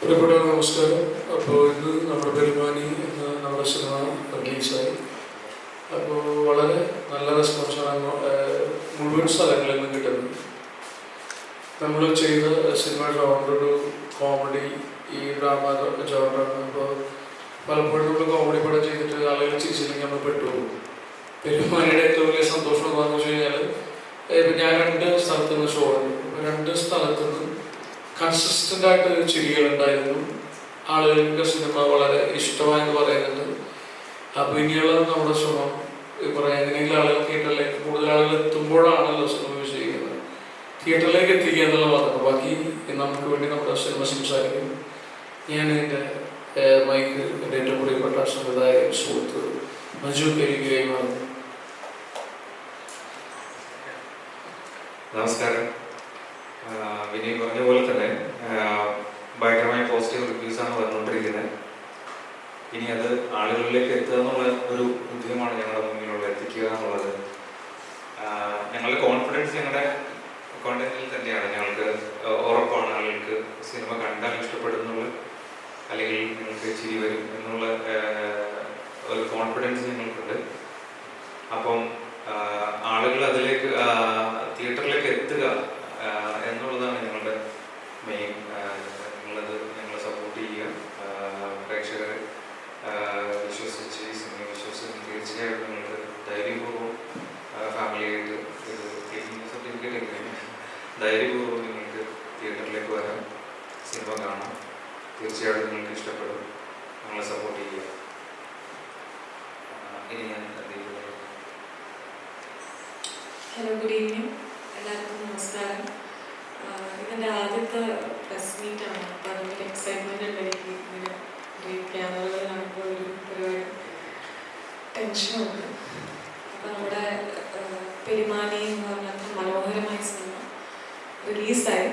പ്രിയപ്പെട്ട നമസ്കാരം. അപ്പോൾ ഇന്ന് നമ്മുടെ പെരുമാനി എന്ന നമ്മുടെ സിനിമ റിലീസായി. അപ്പോൾ വളരെ നല്ല റെസ്പോൺസാണ് മുഴുവൻ സ്ഥലങ്ങളിൽ നിന്ന് കിട്ടുന്നത്. നമ്മൾ ചെയ്ത സിനിമ ജോണറൊരു കോമഡി ഡ്രാമ ജോണറാണ്. അപ്പോൾ പലപ്പോഴും നമ്മൾ കോമഡി പടം ചെയ്തിട്ട് ആളുകൾ ചിരിച്ചില്ലെങ്കിൽ നമ്മൾ പെട്ടുപോകും. പെരുമാനിയുടെ ഏറ്റവും വലിയ സന്തോഷം എന്താണെന്ന് വെച്ച് കഴിഞ്ഞാൽ, ഞാൻ 2 സ്ഥലത്തു നിന്ന് ഷോ ഉണ്ട്. 2 സ്ഥലത്തു നിന്ന് കൺസിസ്റ്റൻ്റ് ആയിട്ട് ചിരികളുണ്ടായിരുന്നു. ആളുകൾക്ക് സിനിമ വളരെ ഇഷ്ടമായെന്ന് പറയുന്നുണ്ട്. അപ്പോൾ ഇനിയുള്ള നമ്മുടെ ശ്രമം പറയാം, എങ്ങനെയെങ്കിലും ആളുകൾ തിയേറ്ററിലേക്ക് കൂടുതൽ ആളുകൾ എത്തുമ്പോഴാണല്ലോ സിനിമ വിജയിക്കുന്നത്. തിയേറ്ററിലേക്ക് എത്തിക്കുക എന്നുള്ള മാത്രം. ബാക്കി നമുക്ക് വേണ്ടി നമ്മുടെ സിനിമ സംസാരിക്കും. ഞാൻ എൻ്റെ മൈക്ക് എൻ്റെ ഏറ്റവും പ്രിയപ്പെട്ട സംവിധായകൻ സുഹൃത്ത് മഞ്ജു പെരുകയുമാണ്. നമസ്കാരം. വിനയ് പറഞ്ഞ പോലെ തന്നെ ഭയങ്കരമായ പോസിറ്റീവ് റിവ്യൂസാണ് വന്നുകൊണ്ടിരിക്കുന്നത്. ഇനി അത് ആളുകളിലേക്ക് എത്തുക എന്നുള്ള ഒരു ഉദ്യമമാണ് ഞങ്ങളുടെ മുന്നിലുള്ള എത്തിക്കുക എന്നുള്ളത്. ഞങ്ങളുടെ കോൺഫിഡൻസ് ഞങ്ങളുടെ കോണ്ടന്റിൽ തന്നെയാണ്. ഞങ്ങൾക്ക് ഉറപ്പാണ് ആളുകൾക്ക് സിനിമ കണ്ടാൽ ഇഷ്ടപ്പെടുന്നുള്ള, അല്ലെങ്കിൽ നിങ്ങൾക്ക് ചിരി വരും എന്നുള്ള ഒരു കോൺഫിഡൻസ് ഞങ്ങൾക്കുണ്ട്. അപ്പം ആളുകൾ അതിലേക്ക് തിയേറ്ററിലേക്ക് എത്തുക എന്നുള്ളതാണ് ഞങ്ങളുടെ മെയിൻ. ഞങ്ങളെ സപ്പോർട്ട് ചെയ്യുക. പ്രേക്ഷകരെ വിശ്വസിച്ച് ഈ സിനിമ വിശ്വസിച്ച് തീർച്ചയായിട്ടും നിങ്ങൾക്ക് ധൈര്യപൂർവ്വം ഫാമിലിയായിട്ട് ഇത് സർട്ടിഫിക്കറ്റ് എങ്ങനെയാണ് ധൈര്യപൂർവ്വം നിങ്ങൾക്ക് തിയേറ്ററിലേക്ക് വരാം, സിനിമ കാണാം. തീർച്ചയായിട്ടും നിങ്ങൾക്ക് ഇഷ്ടപ്പെടും. ഞങ്ങളെ സപ്പോർട്ട് ചെയ്യുക. ഇനി ഞാൻ ഹലോ, ഗുഡ് ഈവനിങ്. എല്ലാവർക്കും നമസ്കാരം. ഇതിൻ്റെ ആദ്യത്തെ പ്രസ് മീറ്റാണ്. അപ്പോൾ അതിൻ്റെ എക്സൈറ്റ്മെൻ്റ് ഉണ്ട് എനിക്ക്. ഇങ്ങനെ ക്യാമറകൾ കാണുമ്പോൾ ഒരു പരിപാടി ടെൻഷനുണ്ട്. അപ്പോൾ നമ്മുടെ പെരുമാനി എന്ന് പറഞ്ഞ മനോഹരമായ സിനിമ റിലീസായി.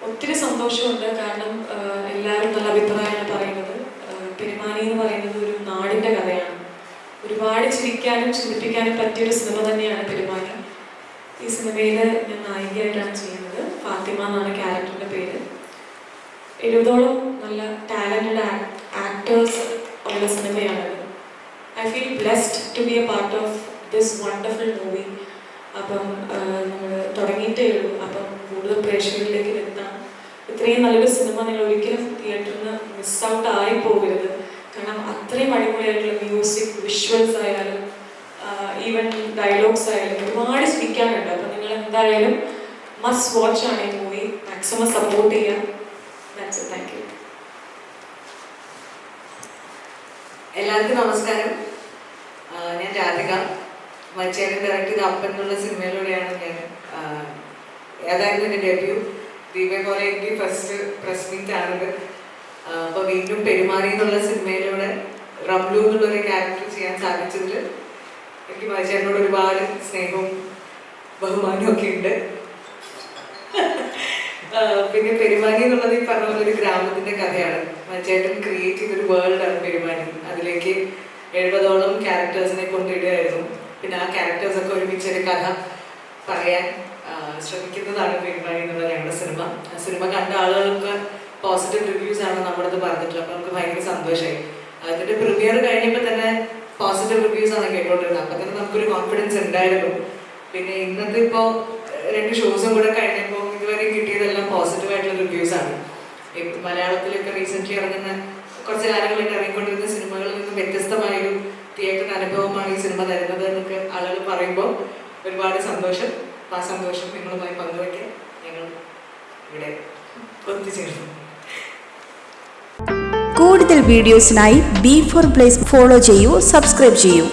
ഒത്തിരി സന്തോഷമുണ്ട്. കാരണം എല്ലാവരും നല്ല അഭിപ്രായമാണ് പറയുന്നത്. പെരുമാനി എന്ന് പറയുന്നത് ഒരു നാടിൻ്റെ കഥയാണ്. ഒരുപാട് ചിരിക്കാനും ചിന്തിപ്പിക്കാനും പറ്റിയൊരു സിനിമ തന്നെയാണ് പെരുമാനി. ഈ സിനിമയിൽ ഞാൻ നായികയായിട്ടാണ് ചെയ്യുന്നത്. ഫാത്തിമ എന്നാണ് ക്യാരക്ടറിൻ്റെ പേര്. 70ഓളം നല്ല ടാലൻറ്റഡ് ആക്ടേഴ്സ് ഉള്ള സിനിമയാണത്. I feel blessed to be a part of this wonderful movie. അപ്പം നമ്മൾ തുടങ്ങിയിട്ടേ ഉള്ളൂ. അപ്പം കൂടുതൽ പ്രേക്ഷകരിലേക്ക് എത്താം. ഇത്രയും നല്ലൊരു സിനിമ നിങ്ങൾ ഒരിക്കലും തിയേറ്ററിൽ നിന്ന് മിസ് ഔട്ട് ആയി പോകരുത്. കാരണം അത്രയും അടിപൊളിയായിട്ടുള്ള മ്യൂസിക്, വിഷ്വൽസ് ആയാലും ഈവൻ ഡയലോഗ്സ് ആയാലും ഒരുപാട് ചിരിക്കാനുണ്ട്. അപ്പം നിങ്ങൾ എന്തായാലും മസ്റ്റ് വാച്ച് ആണ് ഈ മൂവി. മാക്സിമം സപ്പോർട്ട് ചെയ്യാം. താങ്ക്സ്. Thank you. എല്ലാവർക്കും നമസ്കാരം. ഞാൻ രാധിക. മച്ചേരൻ ഡയറക്ട് ചെയ്ത അപ്പൻ എന്നുള്ള സിനിമയിലൂടെയാണ് ഞാൻ ഏതായിരുന്നു എൻ്റെ ഡെബ്യൂ. ദീപെ പോലെ എനിക്ക് ഫസ്റ്റ് പ്രസ് മീറ്റ് ആണിത്. അപ്പോൾ വീണ്ടും പെരുമാറി എന്നുള്ള സിനിമയിലൂടെ റംലു എന്നുള്ളൊരു ക്യാരക്ടർ ചെയ്യാൻ സാധിച്ചതിൽ എനിക്ക് മച്ചേരനോട് ഒരുപാട് സ്നേഹവും ബഹുമാനവും ഒക്കെ ഉണ്ട്. പിന്നെ പെരുമാനി എന്നുള്ളത് ഈ പറഞ്ഞ പോലെ ഒരു ഗ്രാമത്തിൻ്റെ കഥയാണ്. മച്ചേട്ടൻ ക്രിയേറ്റ് ചെയ്തൊരു വേൾഡാണ് പെരുമാനി. അതിലേക്ക് 70ഓളം ക്യാരക്ടേഴ്സിനെ കൊണ്ടിടുകയായിരുന്നു. പിന്നെ ആ ക്യാരക്ടേഴ്സൊക്കെ ഒരുമിച്ചൊരു കഥ പറയാൻ ശ്രമിക്കുന്നതാണ് പെരുമാനി എന്നുള്ള ഞങ്ങളുടെ സിനിമ. ആ സിനിമ കണ്ട ആളുകൾക്ക് പോസിറ്റീവ് റിവ്യൂസ് ആണ് നമ്മുടെ പറഞ്ഞിട്ടുള്ളത്. അപ്പോൾ നമുക്ക് ഭയങ്കര സന്തോഷമായി. അതിൻ്റെ പ്രീമിയർ കഴിഞ്ഞപ്പോൾ തന്നെ പോസിറ്റീവ് റിവ്യൂസ് ആണ് കേട്ടോണ്ടിരുന്നത്. അപ്പം തന്നെ നമുക്കൊരു കോൺഫിഡൻസ് ഉണ്ടായിരുന്നു. പിന്നെ ഇന്നത്തെ ഇപ്പോൾ 2 ഷോസും കൂടെ കഴിഞ്ഞപ്പോൾ ഇതുവരെ കിട്ടിയതെല്ലാം പോസിറ്റീവായിട്ടുള്ള റിവ്യൂസ് ആണ്. മലയാളത്തിലൊക്കെ റീസെൻ്റ്ലി ഇറങ്ങുന്ന കുറച്ച് കാലങ്ങളായിട്ട് ഇറങ്ങിക്കൊണ്ടിരുന്ന സിനിമകളിൽ നിന്നും വ്യത്യസ്തമായൊരു തിയേറ്റർ അനുഭവമാണ് ഈ സിനിമ തരുന്നത് എന്നൊക്കെ ആളുകൾ പറയുമ്പോൾ ഒരുപാട് സന്തോഷം. ആ സന്തോഷം നിങ്ങളുമായി പങ്കുവയ്ക്കാൻ ഞങ്ങൾ ഇവിടെ ഒത്തുചേർന്നു. കൂടുതൽ വീഡിയോസിനായി B4 Place ഫോളോ ചെയ്യൂ, സബ്സ്ക്രൈബ് ചെയ്യൂ.